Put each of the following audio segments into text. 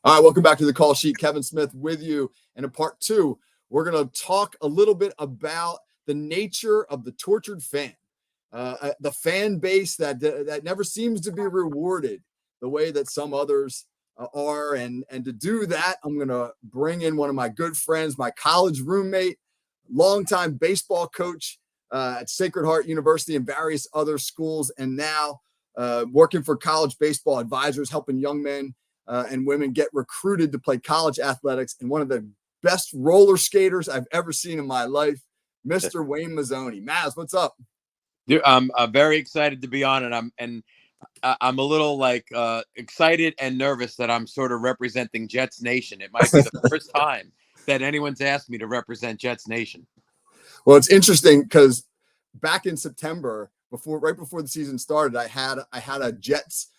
All right, welcome back to the Call Sheet. Kevin Smith with you. And in part two, we're going to talk a little bit about the nature of the tortured fan, the fan base that never seems to be rewarded the way that some others are. And to do that, I'm going to bring in one of my good friends, my college roommate, longtime baseball coach at Sacred Heart University and various other schools, and now working for college baseball advisors, helping young men and women get recruited to play college athletics, and one of the best roller skaters I've ever seen in my life, Mr. Wayne Mazzoni. Maz, what's up? Dude, I'm very excited to be on, and I'm a little excited and nervous that I'm sort of representing Jets Nation. It might be the first time that anyone's asked me to represent Jets Nation. Well, it's interesting because back in September, right before the season started, I had a Jets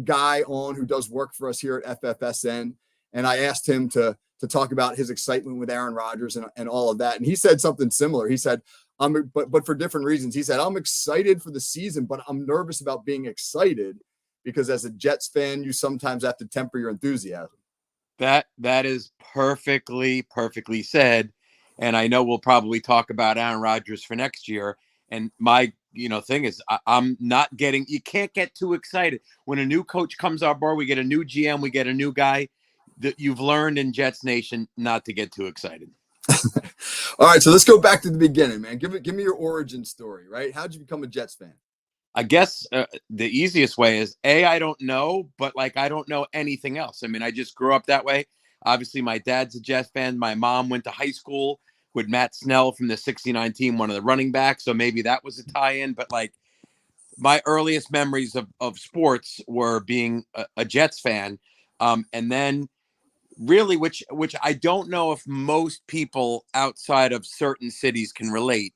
guy on who does work for us here at FFSN, and I asked him to talk about his excitement with Aaron Rodgers and all of that, and he said something similar. He said, but for different reasons. He said, I'm excited for the season, but I'm nervous about being excited because as a Jets fan, you sometimes have to temper your enthusiasm. That is perfectly said, and I know we'll probably talk about Aaron Rodgers for next year. And my thing is, I'm not getting. You can't get too excited when a new coach comes on board. We get a new GM, we get a new guy. That you've learned in Jets Nation not to get too excited. All right, so let's go back to the beginning, man. Give me your origin story, right? How'd you become a Jets fan? I guess the easiest way is I don't know, but I don't know anything else. I mean, I just grew up that way. Obviously, my dad's a Jets fan. My mom went to high school with Matt Snell from the '69 team, one of the running backs. So maybe that was a tie-in. But my earliest memories of sports were being a Jets fan, and then really, which I don't know if most people outside of certain cities can relate,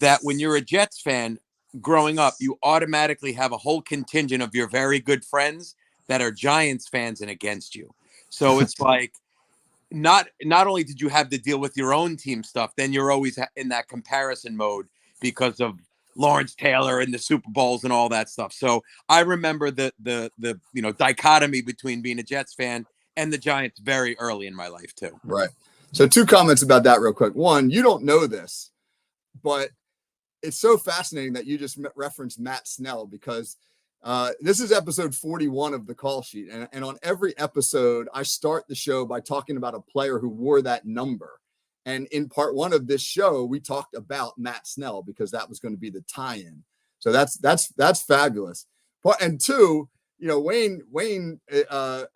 that when you're a Jets fan growing up, you automatically have a whole contingent of your very good friends that are Giants fans and against you. So it's not only did you have to deal with your own team stuff, then you're always in that comparison mode because of Lawrence Taylor and the Super Bowls and all that stuff. So I remember the dichotomy between being a Jets fan and the Giants very early in my life too. Right. So two comments about that real quick. One, you don't know this, but it's so fascinating that you just referenced Matt Snell because this is episode 41 of the Call Sheet. And on every episode, I start the show by talking about a player who wore that number. And in part one of this show, we talked about Matt Snell because that was going to be the tie-in. So that's fabulous. And two, Wayne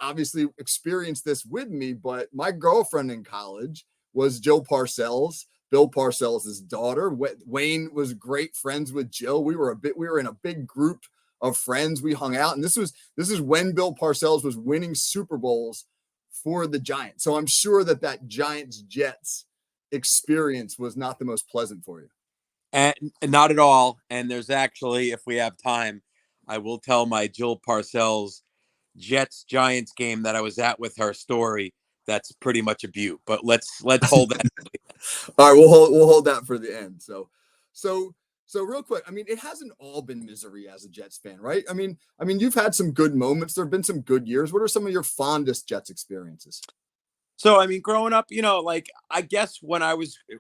obviously experienced this with me, but my girlfriend in college was Jill Parcels, Bill Parcels' daughter. Wayne was great friends with Jill. We were in a big group of friends. We hung out, and this is when Bill Parcells was winning Super Bowls for the Giants. So I'm sure that Giants Jets experience was not the most pleasant for you. And not at all. And there's actually, if we have time, I will tell my Jill Parcells Jets Giants game that I was at with her story. That's pretty much a beaut, but let's hold that. All right, we'll hold that for the end. So real quick, I mean, it hasn't all been misery as a Jets fan, right? I mean, you've had some good moments. There have been some good years. What are some of your fondest Jets experiences? So, I mean, growing up, I guess when I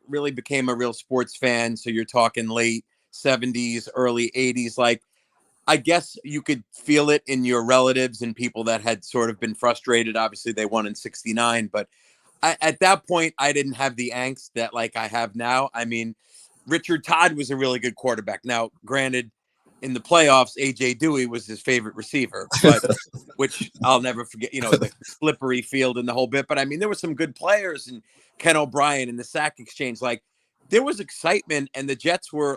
really became a real sports fan, so you're talking late 70s, early 80s, I guess you could feel it in your relatives and people that had sort of been frustrated. Obviously, they won in '69, but at that point, I didn't have the angst that I have now. I mean, Richard Todd was a really good quarterback. Now, granted, in the playoffs, A.J. Dewey was his favorite receiver, but which I'll never forget, the slippery field and the whole bit. But I mean, there were some good players, and Ken O'Brien and the sack exchange. There was excitement, and the Jets were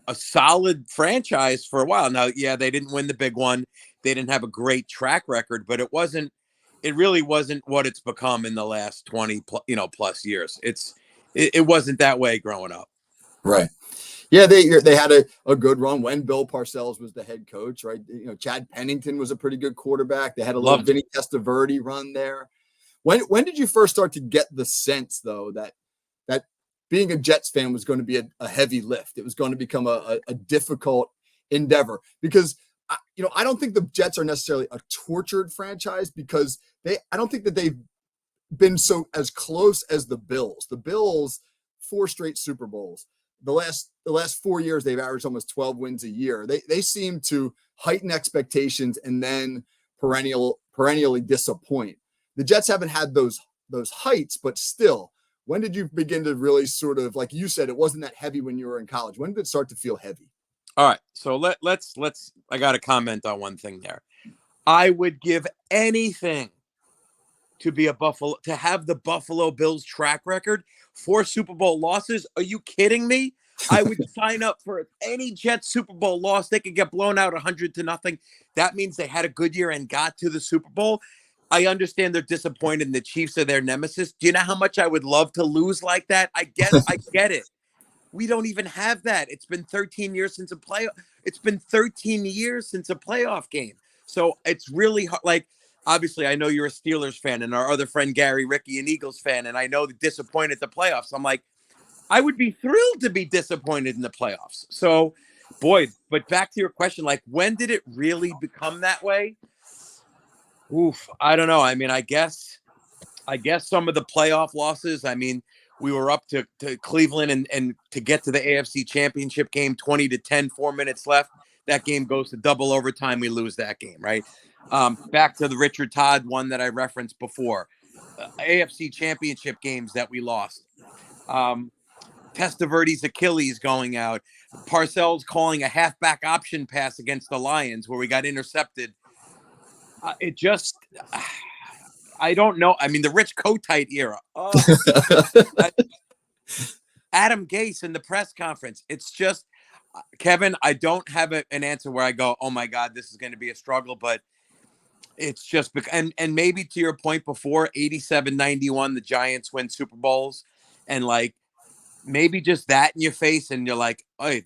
a solid franchise for a while. Now, yeah, they didn't win the big one. They didn't have a great track record, but it really wasn't what it's become in the last 20 plus years. It wasn't that way growing up. Right. Yeah, they had a good run when Bill Parcells was the head coach, right? Chad Pennington was a pretty good quarterback. They had a little Vinny Testaverde run there. When did you first start to get the sense, though, that being a Jets fan was going to be a heavy lift? It was going to become a difficult endeavor? Because I don't think the Jets are necessarily a tortured franchise because I don't think that they've been so as close as the Bills. The Bills, 4 straight Super Bowls. The last 4 years, they've averaged almost 12 wins a year. They seem to heighten expectations and then perennially disappoint. The Jets haven't had those heights, but still, when did you begin to really sort of, like you said, it wasn't that heavy when you were in college? When did it start to feel heavy? All right. So let's I got to comment on one thing there. I would give anything to have the Buffalo Bills track record, 4 Super Bowl losses. Are you kidding me? I would sign up for any Jets Super Bowl loss. They could get blown out 100-0. That means they had a good year and got to the Super Bowl. I understand they're disappointed and the Chiefs are their nemesis. Do you know how much I would love to lose like that? I get it. We don't even have that. It's been 13 years since a playoff game. So it's really hard. Like, obviously, I know you're a Steelers fan and our other friend, Gary, Ricky, an Eagles fan. And I know they're disappointed at the playoffs. I'm like, I would be thrilled to be disappointed in the playoffs. So, boy, but back to your question, like, when did it really become that way? Oof, I don't know. I mean, I guess some of the playoff losses, I mean, we were up to Cleveland and to get to the AFC Championship game, 20-10, 4 minutes left. That game goes to double overtime. We lose that game, right? Back to the Richard Todd one that I referenced before. AFC Championship games that we lost. Testaverde's Achilles going out. Parcels calling a halfback option pass against the Lions where we got intercepted. I don't know. I mean, the Rich Kotite era. Adam Gase in the press conference. It's just, Kevin, I don't have an answer where I go, oh my God, this is going to be a struggle, but it's just, and maybe to your point before, 87-91, the Giants win Super Bowls, and like, maybe just that in your face, and you're like, oh,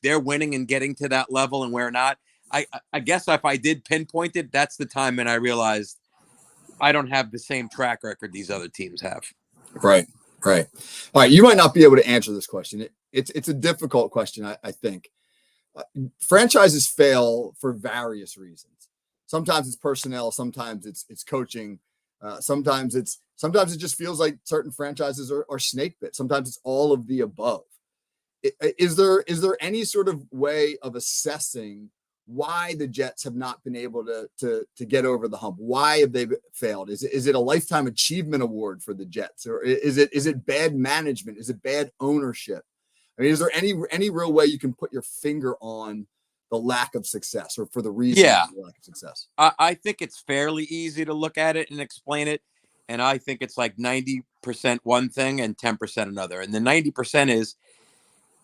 they're winning and getting to that level, and we're not. I guess if I did pinpoint it, that's the time, and I realized I don't have the same track record these other teams have. Right. All right. You might not be able to answer this question. It's a difficult question, I think. Franchises fail for various reasons. Sometimes it's personnel. Sometimes it's coaching. Sometimes it just feels like certain franchises are snake bit. Sometimes it's all of the above. Is there any sort of way of assessing why the Jets have not been able to get over the hump? Why have they failed? Is it a lifetime achievement award for the Jets, or is it bad management? Is it bad ownership? I mean, is there any real way you can put your finger on the lack of success, or for the reason for the lack of success? I think it's fairly easy to look at it and explain it, and I think it's like 90% one thing and 10% another, and the 90% is.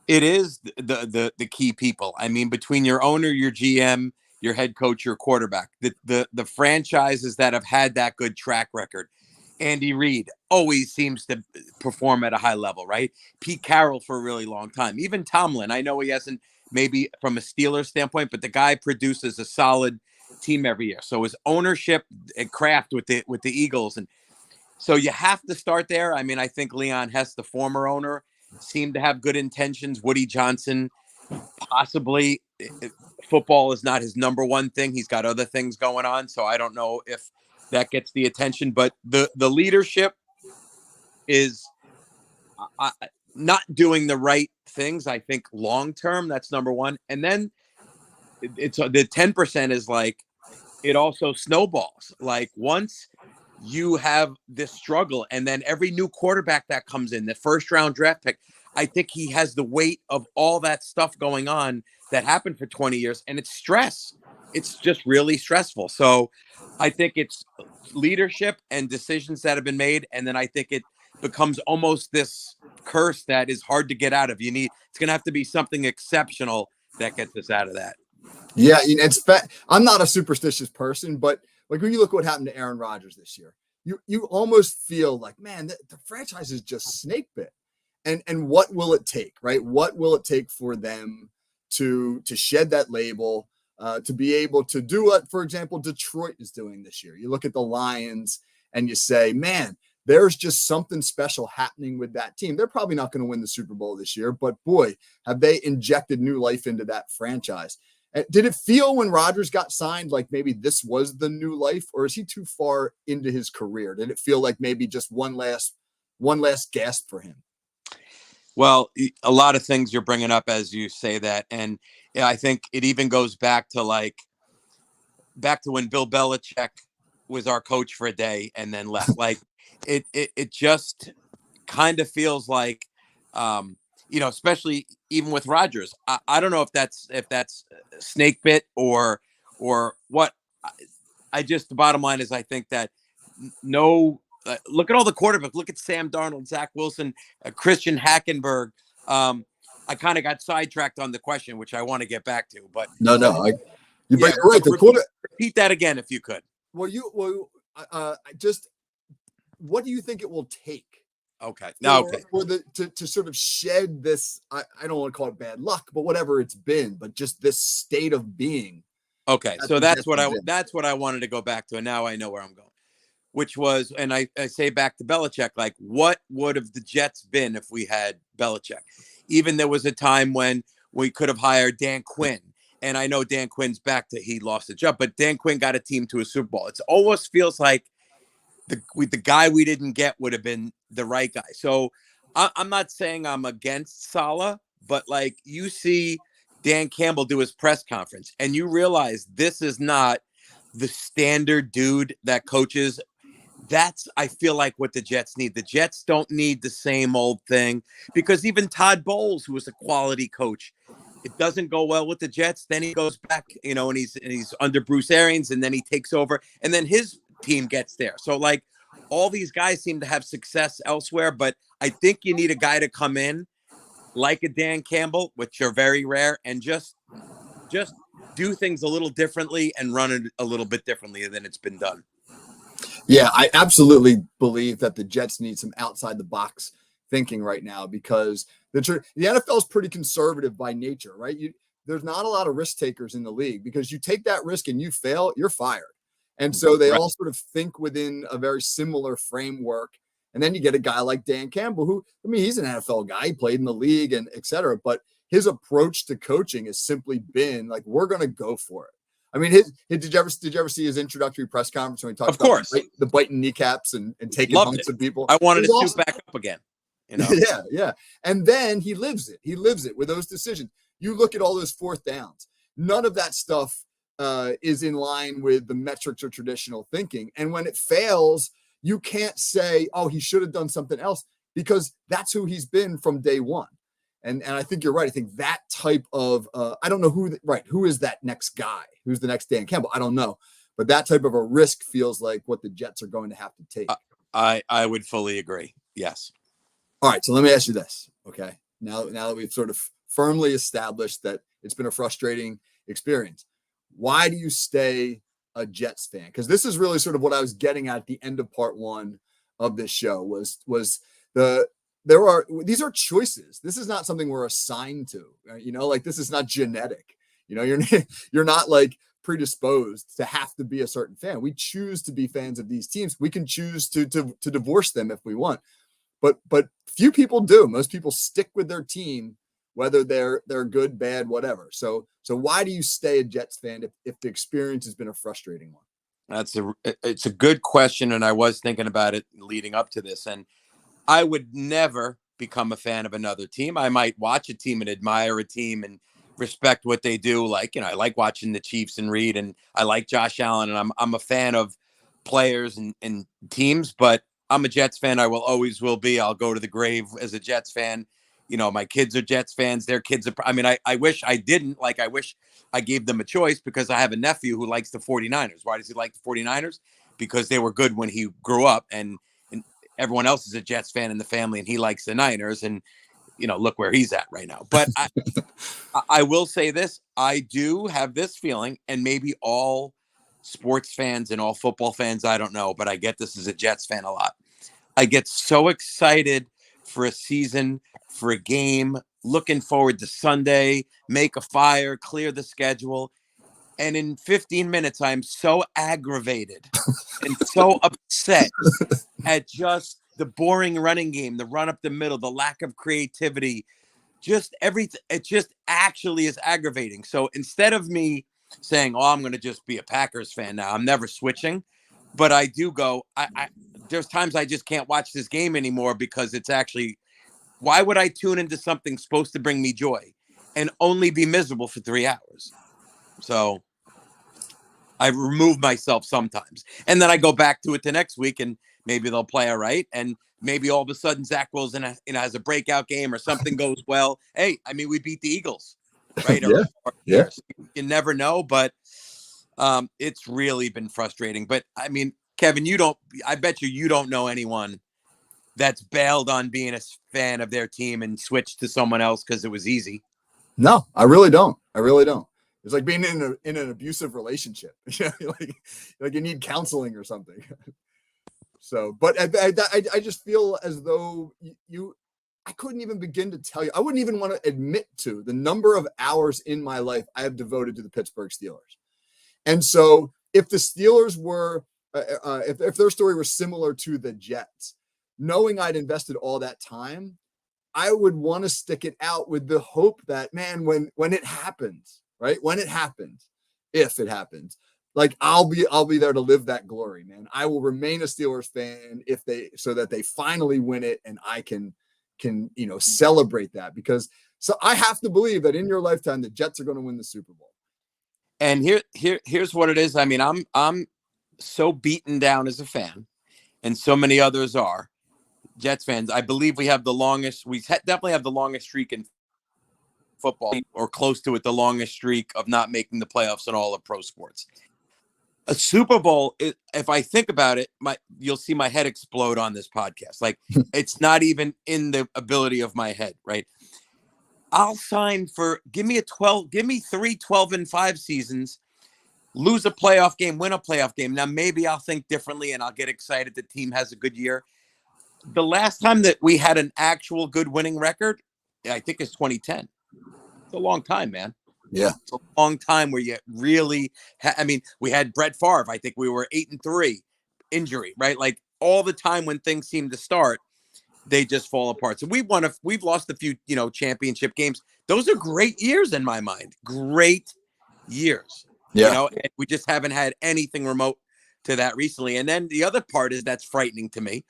It is the key people. I mean, between your owner, your GM, your head coach, your quarterback, the franchises that have had that good track record. Andy Reid always seems to perform at a high level, right? Pete Carroll for a really long time. Even Tomlin, I know he hasn't maybe from a Steelers standpoint, but the guy produces a solid team every year. So his ownership and craft with the Eagles, and so you have to start there. I mean, I think Leon Hess, the former owner, seemed to have good intentions. Woody Johnson, possibly. Football is not his number one thing. He's got other things going on. So I don't know if that gets the attention. But the leadership is not doing the right things, I think, long term. That's number one. And then it's the 10% is like, it also snowballs. Like, once you have this struggle, and then every new quarterback that comes in, the first round draft pick, I think he has the weight of all that stuff going on that happened for 20 years, and it's stress. It's just really stressful. So I think it's leadership and decisions that have been made, and then I think it becomes almost this curse that is hard to get out of. It's going to have to be something exceptional that gets us out of that. Yeah, I'm not a superstitious person, but like when you look what happened to Aaron Rodgers this year, you almost feel like, man, the franchise is just snake bit. And what will it take, right? What will it take for them to shed that label, to be able to do what, for example, Detroit is doing this year? You look at the Lions and you say, man, there's just something special happening with that team. They're probably not going to win the Super Bowl this year, but boy, have they injected new life into that franchise. Did it feel when Rodgers got signed like maybe this was the new life, or is he too far into his career? Did it feel like maybe just one last gasp for him? Well, a lot of things you're bringing up as you say that. And I think it even goes back to when Bill Belichick was our coach for a day and then left. Like it just kind of feels like, especially even with Rodgers. I don't know if that's snake bit or what. I just, the bottom line is I think that no. Look at all the quarterbacks. Look at Sam Darnold, Zach Wilson, Christian Hackenberg. I kind of got sidetracked on the question, which I want to get back to. But No, yeah, you're right. Repeat that again if you could. Just what do you think it will take? Okay. For to sort of shed this, I don't want to call it bad luck, but whatever it's been, but just this state of being. Okay. So that's what I wanted to go back to. And now I know where I'm going, which was, and I say back to Belichick, like what would have the Jets been if we had Belichick? Even there was a time when we could have hired Dan Quinn. And I know Dan Quinn's back to, he lost the job, but Dan Quinn got a team to a Super Bowl. It almost feels like the guy we didn't get would have been the right guy. So I'm not saying I'm against Saleh, but like you see Dan Campbell do his press conference and you realize this is not the standard dude that coaches. That's, I feel like, what the Jets need. The Jets don't need the same old thing, because even Todd Bowles, who was a quality coach, it doesn't go well with the Jets. Then he goes back, and he's under Bruce Arians, and then he takes over, and then his team gets there. So like all these guys seem to have success elsewhere, but I think you need a guy to come in like a Dan Campbell, which are very rare, and just do things a little differently and run it a little bit differently than it's been done. Yeah, I absolutely believe that the Jets need some outside the box thinking right now, because the NFL is pretty conservative by nature, right? There's not a lot of risk takers in the league, because you take that risk and you fail, you're fired. And so they all sort of think within a very similar framework. And then you get a guy like Dan Campbell, who, I mean, he's an NFL guy, he played in the league and et cetera, but his approach to coaching has simply been like, we're going to go for it. I mean, did you ever see his introductory press conference when he talked about the biting kneecaps and taking hunks of people? I wanted to suit back up again. Yeah. And then he lives it. He lives it with those decisions. You look at all those fourth downs. None of that stuff is in line with the metrics or traditional thinking. And when it fails, you can't say, oh, he should have done something else, because that's who he's been from day one. And I think you're right. I think that type of I don't know who is that next guy? Who's the next Dan Campbell? I don't know. But that type of a risk feels like what the Jets are going to have to take. I would fully agree. Yes. All right. So let me ask you this. Okay. Now that we've sort of firmly established that it's been a frustrating experience, why do you stay a Jets fan? Because this is really sort of what I was getting at the end of part one of this show was these are choices. This is not something we're assigned to, like this is not genetic, you're not like predisposed to have to be a certain fan. We choose to be fans of these teams. We can choose to divorce them if we want, but few people do. Most people stick with their team, whether they're good, bad, whatever. So why do you stay a Jets fan if the experience has been a frustrating one? It's a good question. And I was thinking about it leading up to this, and I would never become a fan of another team. I might watch a team and admire a team and respect what they do. Like, I like watching the Chiefs and Reed, and I like Josh Allen, and I'm a fan of players and teams, but I'm a Jets fan. I always will be. I'll go to the grave as a Jets fan. My kids are Jets fans. Their kids are, I wish I didn't. Like, I wish I gave them a choice, because I have a nephew who likes the 49ers. Why does he like the 49ers? Because they were good when he grew up, and everyone else is a Jets fan in the family, and he likes the Niners, and look where he's at right now. But I will say this: I do have this feeling, and maybe all sports fans and all football fans, I don't know, but I get this as a Jets fan a lot. I get so excited for a season, for a game, looking forward to Sunday, make a fire, clear the schedule. And in 15 minutes, I'm so aggravated and so upset at just the boring running game, the run up the middle, the lack of creativity, just everything. It just actually is aggravating. So instead of me saying, "Oh, I'm going to just be a Packers fan now," I'm never switching. But I do go. There's times I just can't watch this game anymore because it's actually. Why would I tune into something supposed to bring me joy and only be miserable for 3 hours? So I remove myself sometimes, and then I go back to it the next week, and maybe they'll play all right, and maybe all of a sudden Zach Wills has a breakout game or something goes well. Hey, I mean, we beat the Eagles, right? Yeah. Yeah. You never know, but it's really been frustrating. But I mean, Kevin, I bet you don't know anyone that's bailed on being a fan of their team and switched to someone else because it was easy. No, I really don't. I really don't. It's like being in an abusive relationship. like you need counseling or something. So, but I just feel as though I couldn't even begin to tell you. I wouldn't even want to admit to the number of hours in my life I have devoted to the Pittsburgh Steelers. And so if the Steelers were, if their story was similar to the Jets, knowing I'd invested all that time, I would want to stick it out with the hope that, man, when it happens, right? When it happens, if it happens, like I'll be there to live that glory, man. I will remain a Steelers fan so that they finally win it and I can celebrate that, because so I have to believe that in your lifetime the Jets are going to win the Super Bowl. And here's what it is. I mean, I'm so beaten down as a fan, and so many others are Jets fans. I believe we definitely have the longest streak in football, or close to it, the longest streak of not making the playoffs in all of pro sports. A Super Bowl, if I think about it, you'll see my head explode on this podcast. Like, it's not even in the ability of my head, right? I'll sign give me 3 12-5 seasons, lose a playoff game, win a playoff game. Now, maybe I'll think differently and I'll get excited the team has a good year. The last time that we had an actual good winning record, I think it's 2010. It's a long time, man. Yeah. It's a long time where you really, I mean, we had Brett Favre. I think we were 8-3, injury, right? Like all the time when things seem to start, they just fall apart. So we've lost a few, championship games. Those are great years in my mind. Great years. Yeah. And we just haven't had anything remote to that recently. And then the other part is that's frightening to me.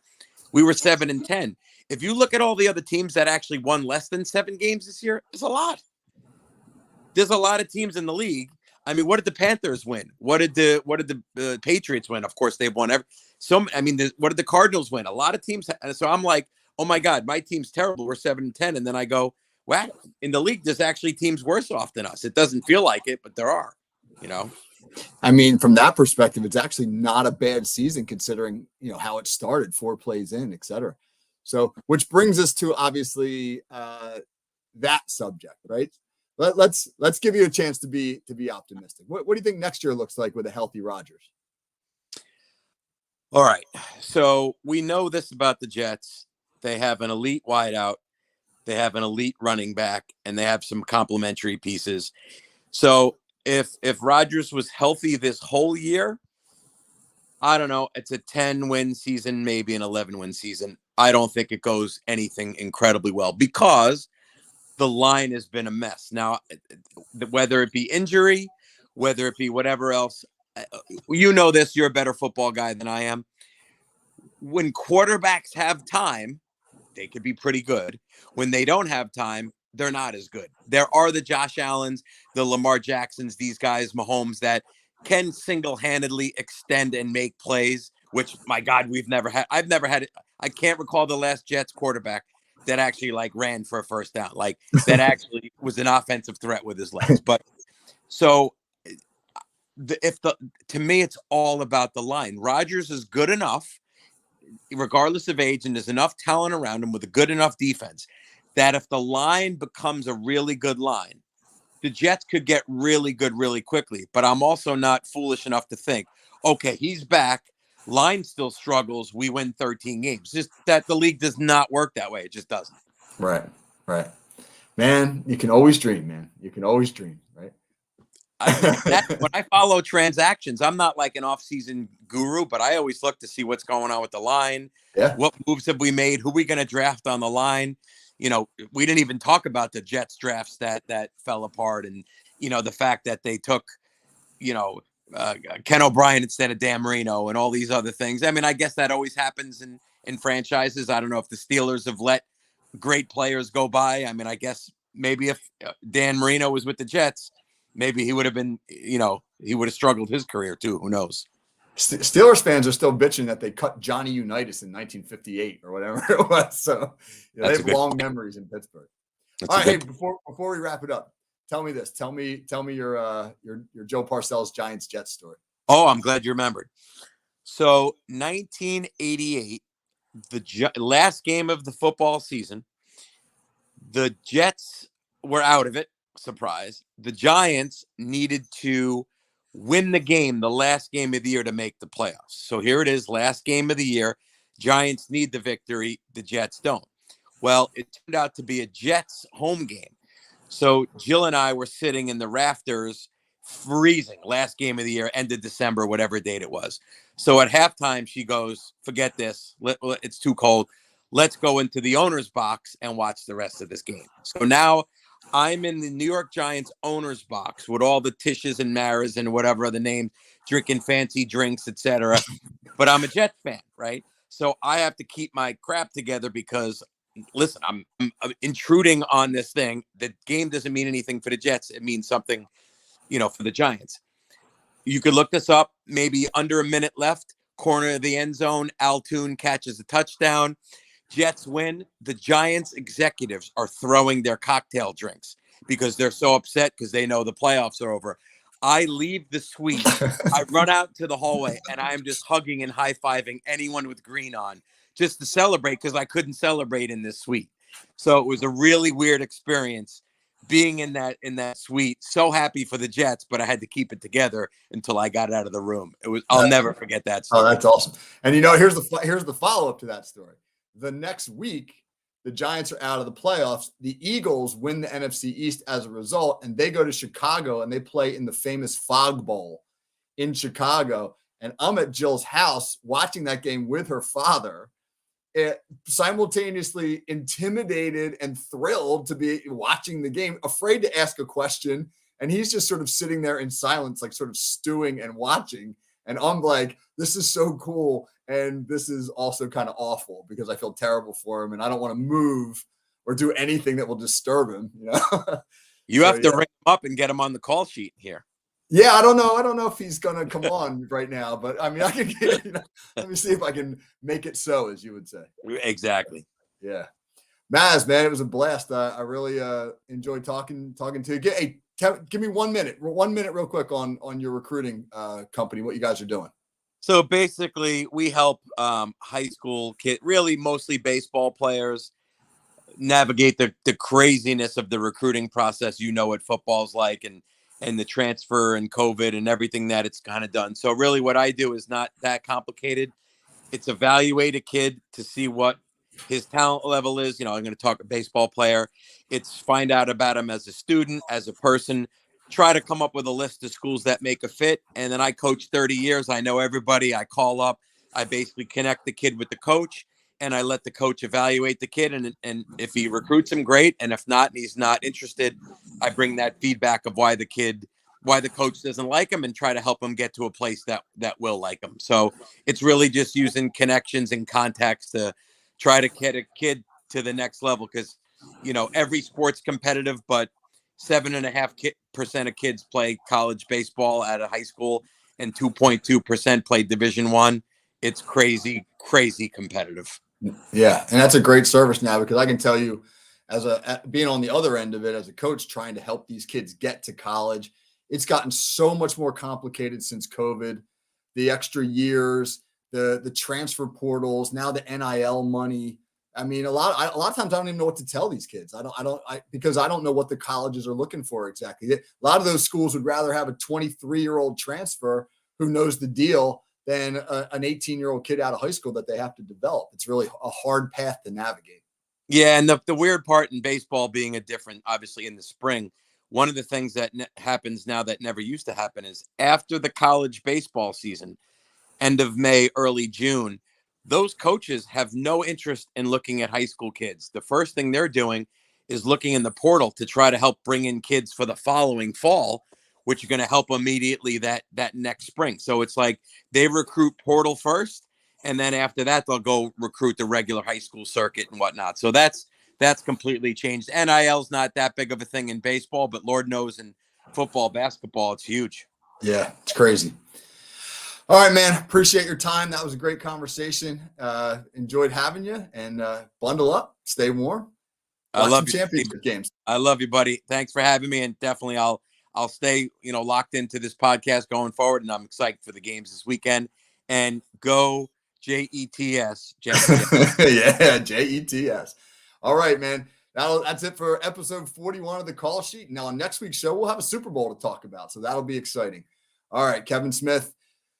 We were 7-10. If you look at all the other teams that actually won less than 7 games this year, it's a lot. There's a lot of teams in the league. I mean, what did the Panthers win? What did the Patriots win? Of course, they've won what did the Cardinals win? A lot of teams. So I'm like, oh my God, my team's terrible. We're 7-10. And then I go, wow, in the league, there's actually teams worse off than us. It doesn't feel like it, but there are, I mean, from that perspective, it's actually not a bad season considering, how it started, 4 plays in, et cetera. So, which brings us to obviously that subject, right? Let's give you a chance to be optimistic. What do you think next year looks like with a healthy Rodgers? All right. So we know this about the Jets. They have an elite wideout. They have an elite running back, and they have some complementary pieces. So if Rodgers was healthy this whole year, I don't know. It's a 10-win season, maybe an 11-win season. I don't think it goes anything incredibly well because the line has been a mess. Now, whether it be injury, whether it be whatever else, this, you're a better football guy than I am. When quarterbacks have time, they could be pretty good. When they don't have time, they're not as good. There are the Josh Allens, the Lamar Jacksons, these guys, Mahomes, that can single-handedly extend and make plays, which, my God, I've never had it. I can't recall the last Jets quarterback that actually ran for a first down, that actually was an offensive threat with his legs. But so to me, it's all about the line. Rodgers is good enough, regardless of age, and there's enough talent around him with a good enough defense that if the line becomes a really good line, the Jets could get really good really quickly. But I'm also not foolish enough to think, okay, he's back. Line still struggles. We win 13 games. Just that the league does not work that way. It just doesn't. Right. Man, you can always dream, man. You can always dream, right? When I follow transactions, I'm not like an off-season guru, but I always look to see what's going on with the line. Yeah. What moves have we made? Who are we going to draft on the line? we didn't even talk about the Jets drafts that fell apart, and the fact that they took you know Ken O'Brien instead of Dan Marino and all these other things. I mean, I guess that always happens in franchises. I don't know if the Steelers have let great players go by. I mean, I guess maybe if Dan Marino was with the Jets, maybe he would have been, he would have struggled his career too. Who knows? Steelers fans are still bitching that they cut Johnny Unitas in 1958 or whatever it was. So they have long memories in Pittsburgh. All right, hey, before we wrap it up, tell me this. Tell me your Joe Parcells Giants Jets story. Oh, I'm glad you remembered. So 1988, the last game of the football season, the Jets were out of it. Surprise. The Giants needed to win the game, the last game of the year, to make the playoffs. So here it is, last game of the year. Giants need the victory. The Jets don't. Well, it turned out to be a Jets home game. So Jill and I were sitting in the rafters, freezing. Last game of the year, end of December, whatever date it was. So at halftime, she goes, forget this. It's too cold. Let's go into the owner's box and watch the rest of this game. So now I'm in the New York Giants owner's box with all the Tishes and Maras and whatever other name, drinking fancy drinks, etc. But I'm a Jets fan, right? So I have to keep my crap together because, listen, I'm intruding on this thing. The game doesn't mean anything for the Jets. It means something, for the Giants. You could look this up. Maybe under a minute left, corner of the end zone, Altoon catches a touchdown. Jets win. The Giants executives are throwing their cocktail drinks because they're so upset because they know the playoffs are over. I leave the suite. I run out to the hallway, and I'm just hugging and high-fiving anyone with green on just to celebrate because I couldn't celebrate in this suite. So it was a really weird experience being in that suite. So happy for the Jets, but I had to keep it together until I got out of the room. I'll never forget that story. Oh, that's awesome. And here's the follow-up to that story. The next week, the Giants are out of the playoffs. The Eagles win the NFC East as a result, and they go to Chicago and they play in the famous Fog Bowl in Chicago. And I'm at Jill's house watching that game with her father, simultaneously intimidated and thrilled to be watching the game, afraid to ask a question. And he's just sort of sitting there in silence, like sort of stewing and watching. And I'm like, this is so cool. And this is also kind of awful because I feel terrible for him and I don't want to move or do anything that will disturb him. You have to ring him up and get him on the call sheet here. Yeah, I don't know if he's going to come on right now, but I mean, I can let me see if I can make it so, as you would say. Exactly. Yeah. Maz, man, it was a blast. I really enjoyed talking to you. Hey, give me 1 minute real quick on your recruiting company, what you guys are doing. So basically, we help high school kids, really mostly baseball players, navigate the craziness of the recruiting process. What football's like and the transfer and COVID and everything that it's kind of done. So really what I do is not that complicated. It's evaluate a kid to see what his talent level is. I'm going to talk a baseball player. It's find out about him as a student, as a person, try to come up with a list of schools that make a fit. And then I coach 30 years. I know everybody. I call up. I basically connect the kid with the coach, and I let the coach evaluate the kid. And if he recruits him, great. And if not, and he's not interested, I bring that feedback of why the coach doesn't like him and try to help him get to a place that will like him. So it's really just using connections and contacts to try to get a kid to the next level. Because, every sport's competitive, but 7.5% of kids play college baseball at a high school and 2.2% play Division I. It's crazy competitive. Yeah. And that's a great service now, because I can tell you, being on the other end of it as a coach, trying to help these kids get to college, it's gotten so much more complicated since COVID, the extra years, the transfer portals, now the NIL money. I mean, a lot of times I don't even know what to tell these kids. Because I don't know what the colleges are looking for exactly. A lot of those schools would rather have a 23-year-old transfer who knows the deal than an 18-year-old kid out of high school that they have to develop. It's really a hard path to navigate. Yeah, and the weird part in baseball being obviously in the spring, one of the things that happens now that never used to happen is after the college baseball season, end of May, early June, those coaches have no interest in looking at high school kids. The first thing they're doing is looking in the portal to try to help bring in kids for the following fall, which are going to help immediately that next spring. So it's like they recruit portal first, and then after that they'll go recruit the regular high school circuit and whatnot. So that's completely changed. NIL's not that big of a thing in baseball, but Lord knows in football, basketball, it's huge. Yeah, it's crazy. All right, man. Appreciate your time. That was a great conversation. Enjoyed having you, and bundle up, stay warm. Watch some championship games. I love you, buddy. Thanks for having me, and definitely I'll stay locked into this podcast going forward, and I'm excited for the games this weekend. And go Jets. Yeah, Jets. All right, man. That's it for episode 41 of the Call Sheet. Now, on next week's show, we'll have a Super Bowl to talk about, so that'll be exciting. All right, Kevin Smith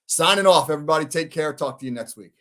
signing off. Everybody, take care. Talk to you next week.